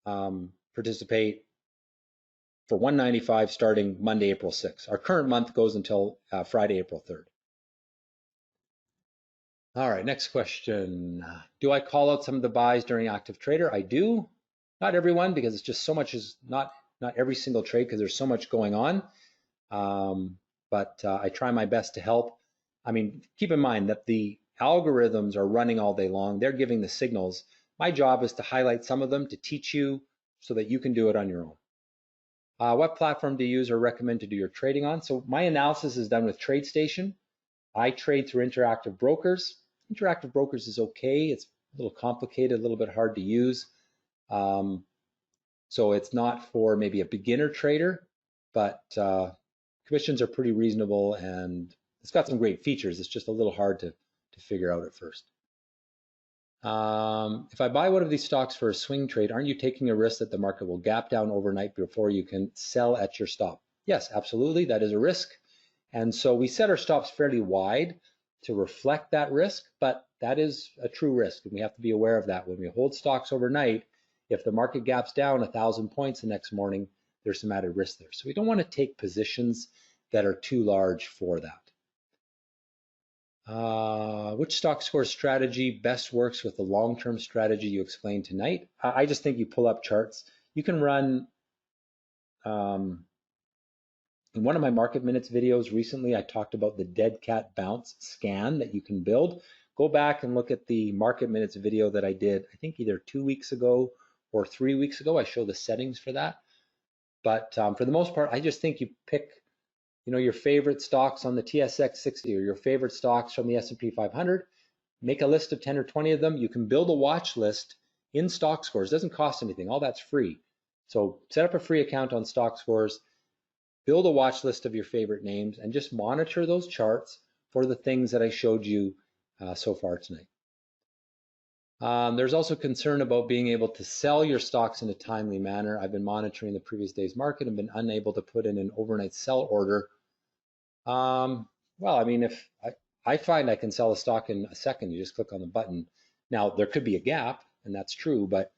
participate for $195 starting Monday, April 6th. Our current month goes until Friday, April 3rd. All right, next question. Do I call out some of the buys during Active Trader? I do. Not everyone, because it's just so much is not every single trade because there's so much going on. but I try my best to help. I mean, keep in mind that the algorithms are running all day long. They're giving the signals. My job is to highlight some of them to teach you so that you can do it on your own. What platform do you use or recommend to do your trading on? So my analysis is done with TradeStation. I trade through Interactive Brokers. Interactive Brokers is okay. It's a little complicated, a little bit hard to use. So it's not for maybe a beginner trader, but commissions are pretty reasonable and it's got some great features. It's just a little hard to figure out at first. If I buy one of these stocks for a swing trade, aren't you taking a risk that the market will gap down overnight before you can sell at your stop? Yes, absolutely. That is a risk. And so we set our stops fairly wide to reflect that risk, but that is a true risk. And we have to be aware of that. When we hold stocks overnight, if the market gaps down 1,000 points the next morning, there's some added risk there. So we don't want to take positions that are too large for that. Which Stockscores strategy best works with the long-term strategy you explained tonight? I just think you pull up charts. You can run, in one of my market minutes videos recently, I talked about the dead cat bounce scan that you can build. Go back and look at the market minutes video that I did, I think either 2 weeks ago or 3 weeks ago. I show the settings for that. But for the most part, I just think you pick your favorite stocks on the TSX 60 or your favorite stocks from the S&P 500, make a list of 10 or 20 of them. You can build a watch list in Stockscores. It doesn't cost anything. All that's free. So set up a free account on Stockscores, build a watch list of your favorite names, and just monitor those charts for the things that I showed you so far tonight. There's also concern about being able to sell your stocks in a timely manner. I've been monitoring the previous day's market and been unable to put in an overnight sell order. Well, I mean, if I find I can sell a stock in a second, you just click on the button. Now, there could be a gap, and that's true, but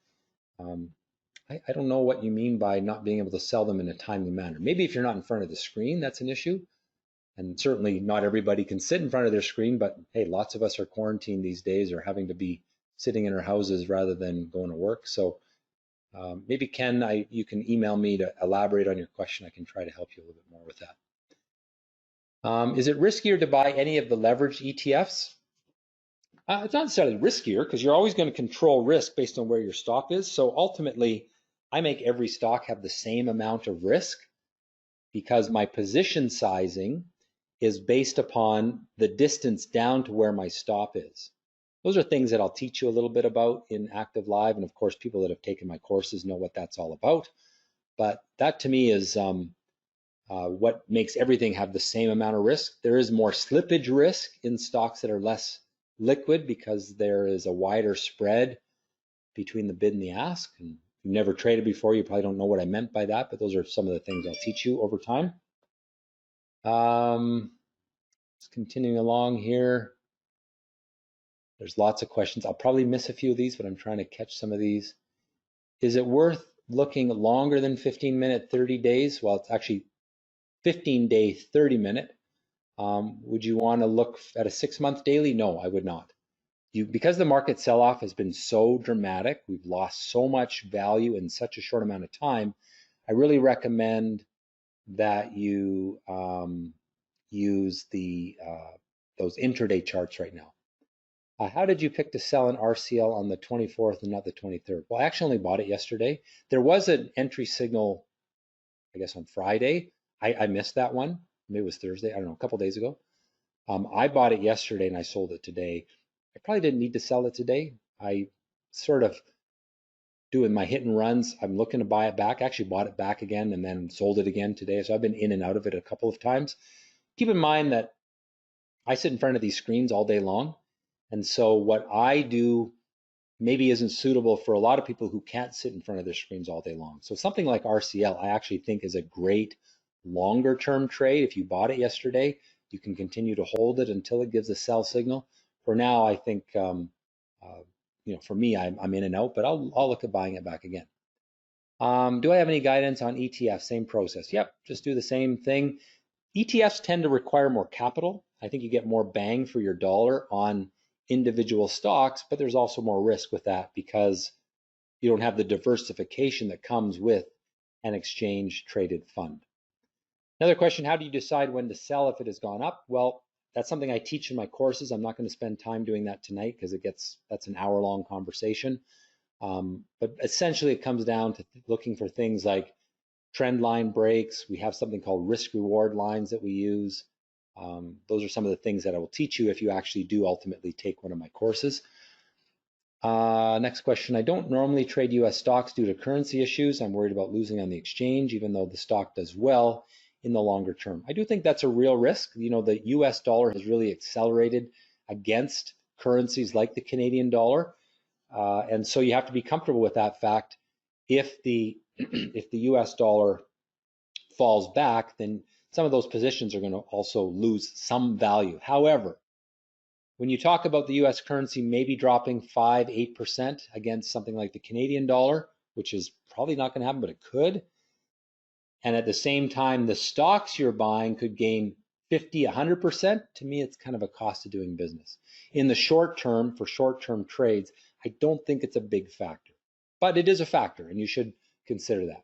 I don't know what you mean by not being able to sell them in a timely manner. Maybe if you're not in front of the screen, that's an issue. And certainly not everybody can sit in front of their screen, but hey, lots of us are quarantined these days or having to be sitting in our houses rather than going to work. So maybe Ken, you can email me to elaborate on your question. I can try to help you a little bit more with that. Is it riskier to buy any of the leveraged ETFs? It's not necessarily riskier because you're always going to control risk based on where your stock is. So ultimately, I make every stock have the same amount of risk because my position sizing is based upon the distance down to where my stop is. Those are things that I'll teach you a little bit about in Active Live. And of course, people that have taken my courses know what that's all about. But that to me is what makes everything have the same amount of risk. There is more slippage risk in stocks that are less liquid because there is a wider spread between the bid and the ask. And if you've never traded before, you probably don't know what I meant by that, but those are some of the things I'll teach you over time. Just continuing along here. There's lots of questions. I'll probably miss a few of these, but I'm trying to catch some of these. Is it worth looking longer than 15-minute 30 days? Well, it's actually 15-day 30-minute. Would you want to look at a 6-month daily? No, I would not. Because the market sell-off has been so dramatic, we've lost so much value in such a short amount of time, I really recommend that you use those intraday charts right now. How did you pick to sell an RCL on the 24th and not the 23rd? Well, I actually only bought it yesterday. There was an entry signal, I guess, on Friday. I missed that one. Maybe it was Thursday. I don't know, a couple days ago. I bought it yesterday and I sold it today. I probably didn't need to sell it today. I sort of doing my hit and runs. I'm looking to buy it back. I actually bought it back again and then sold it again today. So I've been in and out of it a couple of times. Keep in mind that I sit in front of these screens all day long. And so what I do maybe isn't suitable for a lot of people who can't sit in front of their screens all day long. So something like RCL, I actually think is a great longer term trade. If you bought it yesterday, you can continue to hold it until it gives a sell signal. For now, I think, for me, I'm in and out, but I'll look at buying it back again. Do I have any guidance on ETFs? Same process. Yep, just do the same thing. ETFs tend to require more capital. I think you get more bang for your dollar on individual stocks, but there's also more risk with that because you don't have the diversification that comes with an exchange traded fund. Another question, how do you decide when to sell if it has gone up? Well, that's something I teach in my courses. I'm not going to spend time doing that tonight because that's an hour-long conversation. But essentially it comes down to looking for things like trend line breaks. We have something called risk reward lines that we use. Those are some of the things that I will teach you if you actually do ultimately take one of my courses. Next question, I don't normally trade US stocks due to currency issues. I'm worried about losing on the exchange, even though the stock does well in the longer term. I do think that's a real risk. You know, the US dollar has really accelerated against currencies like the Canadian dollar. And so you have to be comfortable with that fact. If the if the US dollar falls back, then some of those positions are going to also lose some value. However, when you talk about the US currency maybe dropping 5-8% against something like the Canadian dollar, which is probably not going to happen, but it could, and at the same time the stocks you're buying could gain 50-100%, to me it's kind of a cost of doing business. In the short term, for short-term trades, I don't think it's a big factor, but it is a factor and you should consider that.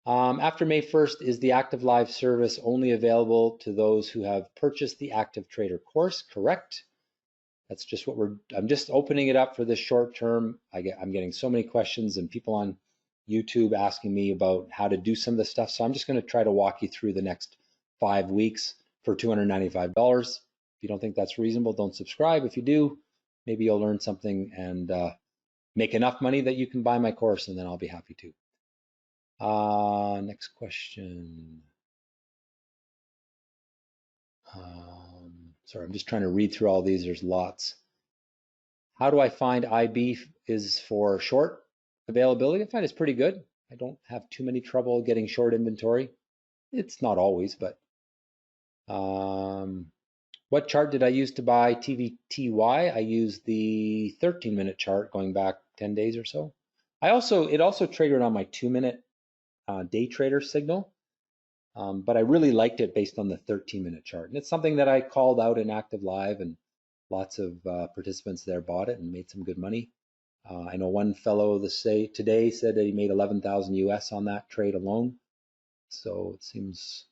After May 1st, is the Active Live service only available to those who have purchased the Active Trader course? Correct. That's just what I'm just opening it up for this short term. I'm getting so many questions and people on YouTube asking me about how to do some of this stuff. So I'm just going to try to walk you through the next 5 weeks for $295. If you don't think that's reasonable, don't subscribe. If you do, maybe you'll learn something and make enough money that you can buy my course, and then I'll be happy to. Next question. Sorry, I'm just trying to read through all these. There's lots. How do I find IB is for short availability? I find it's pretty good. I don't have too many trouble getting short inventory. It's not always, but what chart did I use to buy TVTY? I used the 13-minute chart going back 10 days or so. It also traded on my 2-minute day trader signal, but I really liked it based on the 13-minute chart. And it's something that I called out in Active Live, and lots of participants there bought it and made some good money. I know one fellow today said that he made 11,000 US on that trade alone. So it seems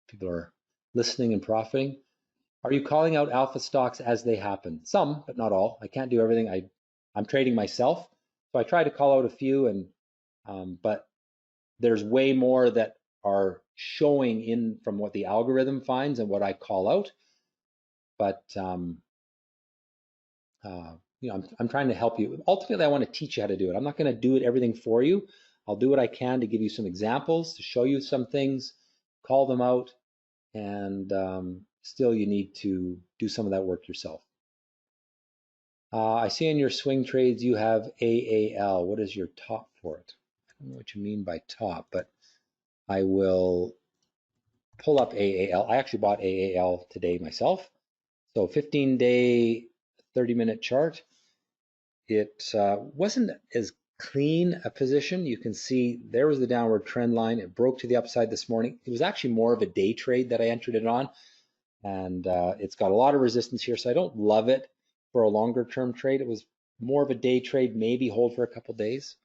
people are listening and profiting. Are you calling out alpha stocks as they happen? Some, but not all. I can't do everything. I'm trading myself, so I try to call out a few, and but there's way more that are showing in from what the algorithm finds and what I call out. But you know, I'm trying to help you. Ultimately, I want to teach you how to do it. I'm not going to do everything for you. I'll do what I can to give you some examples, to show you some things, call them out, and still you need to do some of that work yourself. I see in your swing trades you have AAL. What is your top for it? I don't know what you mean by top, but I will pull up AAL. I actually bought AAL today myself. So 15-day, 30-minute chart. It wasn't as clean a position. You can see there was the downward trend line. It broke to the upside this morning. It was actually more of a day trade that I entered it on. And it's got a lot of resistance here. So I don't love it for a longer term trade. It was more of a day trade, maybe hold for a couple days.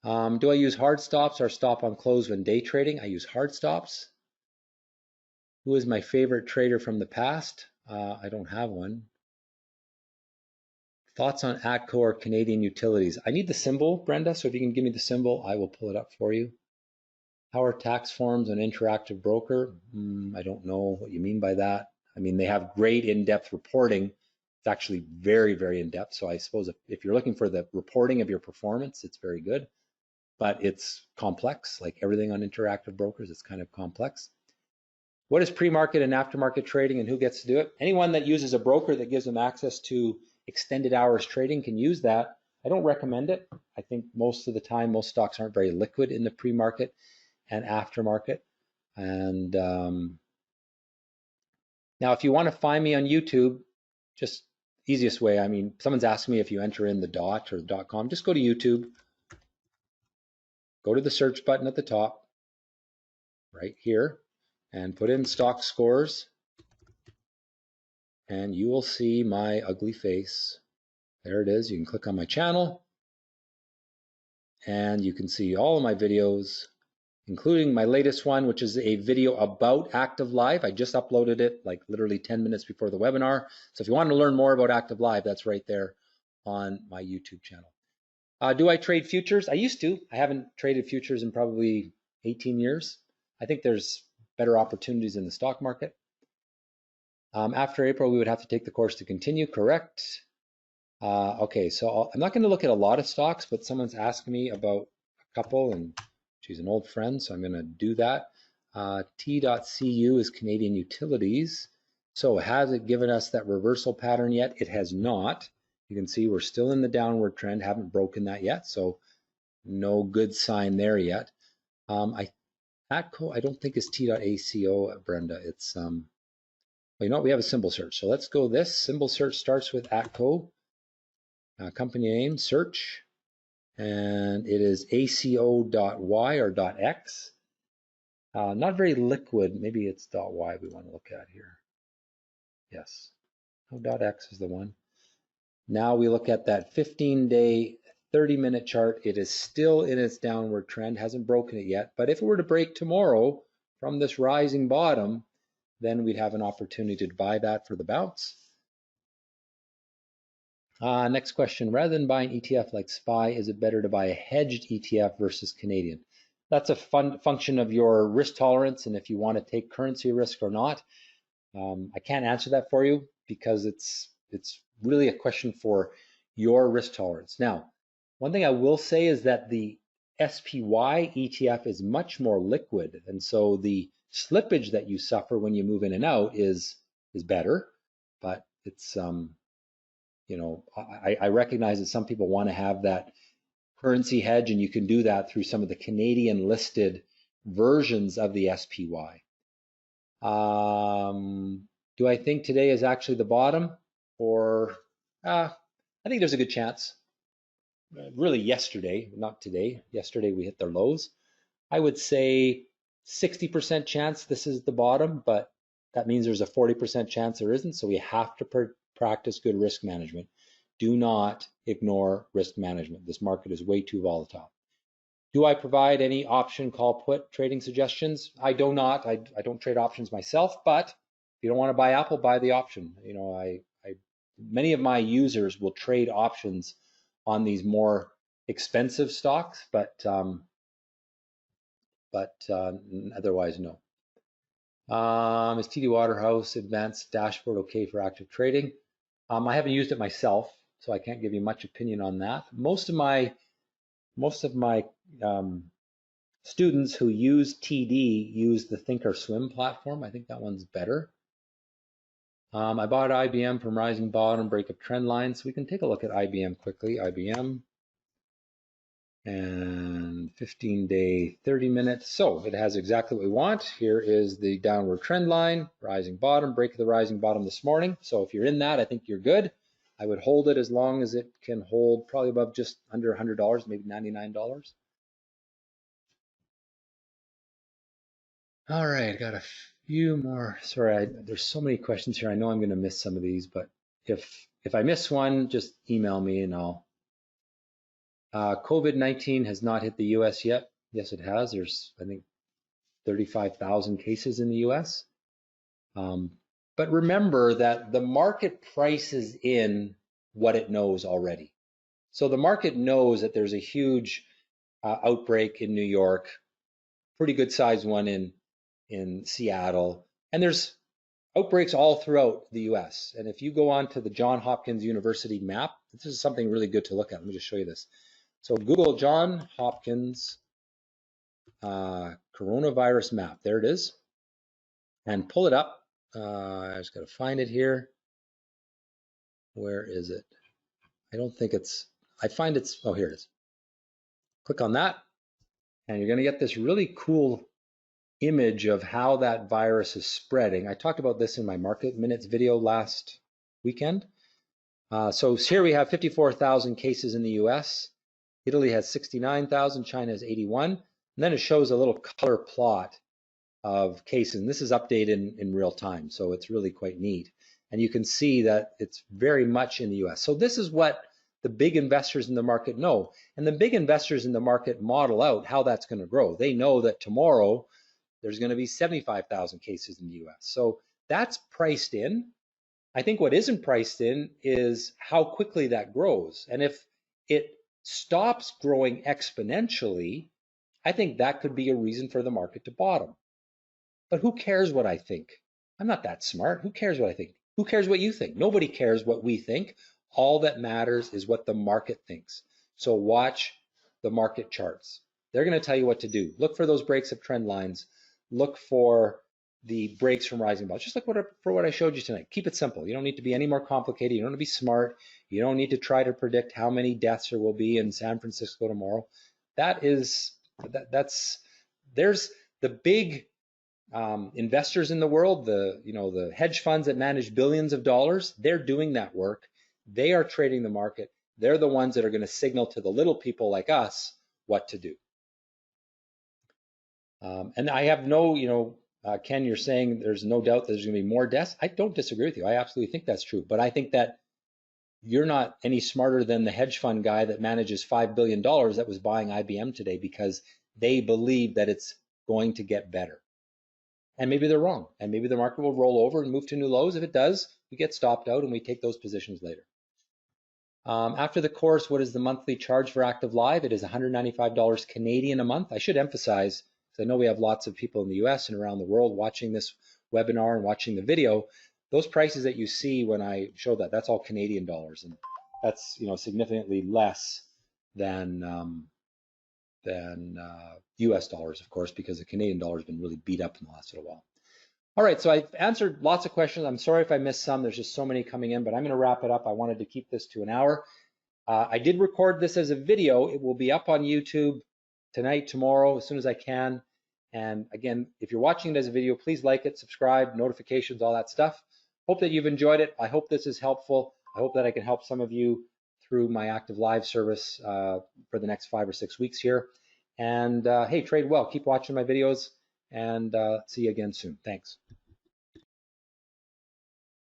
Do I use hard stops or stop on close when day trading? I use hard stops. Who is my favorite trader from the past? I don't have one. Thoughts on ATCO or Canadian Utilities? I need the symbol, Brenda, so if you can give me the symbol, I will pull it up for you. How are tax forms an interactive broker? I don't know what you mean by that. I mean, they have great in-depth reporting. It's actually very, very in-depth. So I suppose if you're looking for the reporting of your performance, it's very good. But it's complex, like everything on interactive brokers, it's kind of complex. What is pre-market and aftermarket trading and who gets to do it? Anyone that uses a broker that gives them access to extended hours trading can use that. I don't recommend it. I think most of the time, most stocks aren't very liquid in the pre-market and aftermarket. And now if you want to find me on YouTube, just easiest way, I mean, someone's asked me if you enter in the .dot or the .com, just go to YouTube, go to the search button at the top, right here, and put in Stockscores, and you will see my ugly face. There it is. You can click on my channel, and you can see all of my videos, including my latest one, which is a video about Active Live. I just uploaded it like literally 10 minutes before the webinar. So if you want to learn more about Active Live, that's right there on my YouTube channel. Do I trade futures? I used to. I haven't traded futures in probably 18 years. I think there's better opportunities in the stock market. After April, we would have to take the course to continue, correct? Okay, so I'm not going to look at a lot of stocks, but someone's asking me about a couple, and she's an old friend, so I'm going to do that. T.cu is Canadian Utilities. So has it given us that reversal pattern yet? It has not. You can see we're still in the downward trend, haven't broken that yet, so no good sign there yet. ATCO, I don't think it's T.aco, Brenda. It's, well, you know what, we have a symbol search. So let's go this. Symbol search starts with ATCO. Company name, search, and it is aco.y or .x. Not very liquid. Maybe it's .y we want to look at here. Yes. Oh, .x is the one. Now we look at that 15-day, 30-minute chart. It is still in its downward trend, hasn't broken it yet. But if it were to break tomorrow from this rising bottom, then we'd have an opportunity to buy that for the bounce. Next question, rather than buying ETF like SPY, is it better to buy a hedged ETF versus Canadian? That's a function of your risk tolerance and if you want to take currency risk or not. I can't answer that for you because it's really a question for your risk tolerance. Now, one thing I will say is that the SPY ETF is much more liquid, and so the slippage that you suffer when you move in and out is better, but it's you know, I recognize that some people want to have that currency hedge, and you can do that through some of the Canadian listed versions of the SPY. Do I think today is actually the bottom? Or I think there's a good chance. Really yesterday, not today. Yesterday we hit their lows. I would say 60% chance this is the bottom, but that means there's a 40% chance there isn't. So we have to practice good risk management. Do not ignore risk management. This market is way too volatile. Do I provide any option, call, put trading suggestions? I do not. I don't trade options myself, but if you don't want to buy Apple, buy the option. You know, many of my users will trade options on these more expensive stocks, but otherwise, no. Is TD Waterhouse Advanced Dashboard okay for active trading? I haven't used it myself, so I can't give you much opinion on that. Most of my students who use TD use the Thinkorswim platform. I think that one's better. I bought IBM from rising bottom, breakup trend line, so we can take a look at IBM quickly. IBM and 15-day, 30-minute. So it has exactly what we want. Here is the downward trend line, rising bottom, break of the rising bottom this morning. So if you're in that, I think you're good. I would hold it as long as it can hold, probably above just under $100, maybe $99. All right, I got a few more. Sorry, there's so many questions here. I know I'm going to miss some of these, but if I miss one, just email me and I'll. COVID-19 has not hit the U.S. yet. Yes, it has. There's, I think, 35,000 cases in the U.S. But remember that the market prices in what it knows already. So the market knows that there's a huge outbreak in New York, pretty good sized one in Seattle, and there's outbreaks all throughout the US. And if you go on to the Johns Hopkins University map, this is something really good to look at. Let me just show you this. So Google Johns Hopkins coronavirus map. There it is. And pull it up. I just got to find it here. Where is it? I don't think it's, I find it's, oh, here it is. Click on that. And you're going to get this really cool image of how that virus is spreading. I talked about this in my Market Minutes video last weekend. So here we have 54,000 cases in the US. Italy has 69,000, China has 81. And then it shows a little color plot of cases. And this is updated in real time, so it's really quite neat. And you can see that it's very much in the US. So this is what the big investors in the market know. And the big investors in the market model out how that's going to grow. They know that tomorrow there's going to be 75,000 cases in the US. So that's priced in. I think what isn't priced in is how quickly that grows. And if it stops growing exponentially, I think that could be a reason for the market to bottom. But who cares what I think? I'm not that smart. Who cares what I think? Who cares what you think? Nobody cares what we think. All that matters is what the market thinks. So watch the market charts. They're going to tell you what to do. Look for those breaks of trend lines. Look for the breaks from rising balls. Just like for what I showed you tonight. Keep it simple. You don't need to be any more complicated. You don't need to be smart. You don't need to try to predict how many deaths there will be in San Francisco tomorrow. There's the big investors in the world, the hedge funds that manage billions of dollars. They're doing that work. They are trading the market. They're the ones that are going to signal to the little people like us what to do. And I have no, Ken, you're saying there's no doubt that there's going to be more deaths. I don't disagree with you. I absolutely think that's true. But I think that you're not any smarter than the hedge fund guy that manages $5 billion that was buying IBM today because they believe that it's going to get better. And maybe they're wrong. And maybe the market will roll over and move to new lows. If it does, we get stopped out and we take those positions later. After the course, what is the monthly charge for Active Live? It is $195 Canadian a month. I should emphasize, because I know we have lots of people in the US and around the world watching this webinar and watching the video, those prices that you see when I show that, that's all Canadian dollars. And that's significantly less than US dollars, of course, because the Canadian dollar has been really beat up in the last little while. All right, so I've answered lots of questions. I'm sorry if I missed some. There's just so many coming in, but I'm going to wrap it up. I wanted to keep this to an hour. I did record this as a video. It will be up on YouTube tonight, tomorrow, as soon as I can. And again, if you're watching it as a video, please like it, subscribe, notifications, all that stuff. Hope that you've enjoyed it. I hope this is helpful. I hope that I can help some of you through my Active Live service for the next 5 or 6 weeks here. And hey, trade well. Keep watching my videos, and see you again soon. Thanks.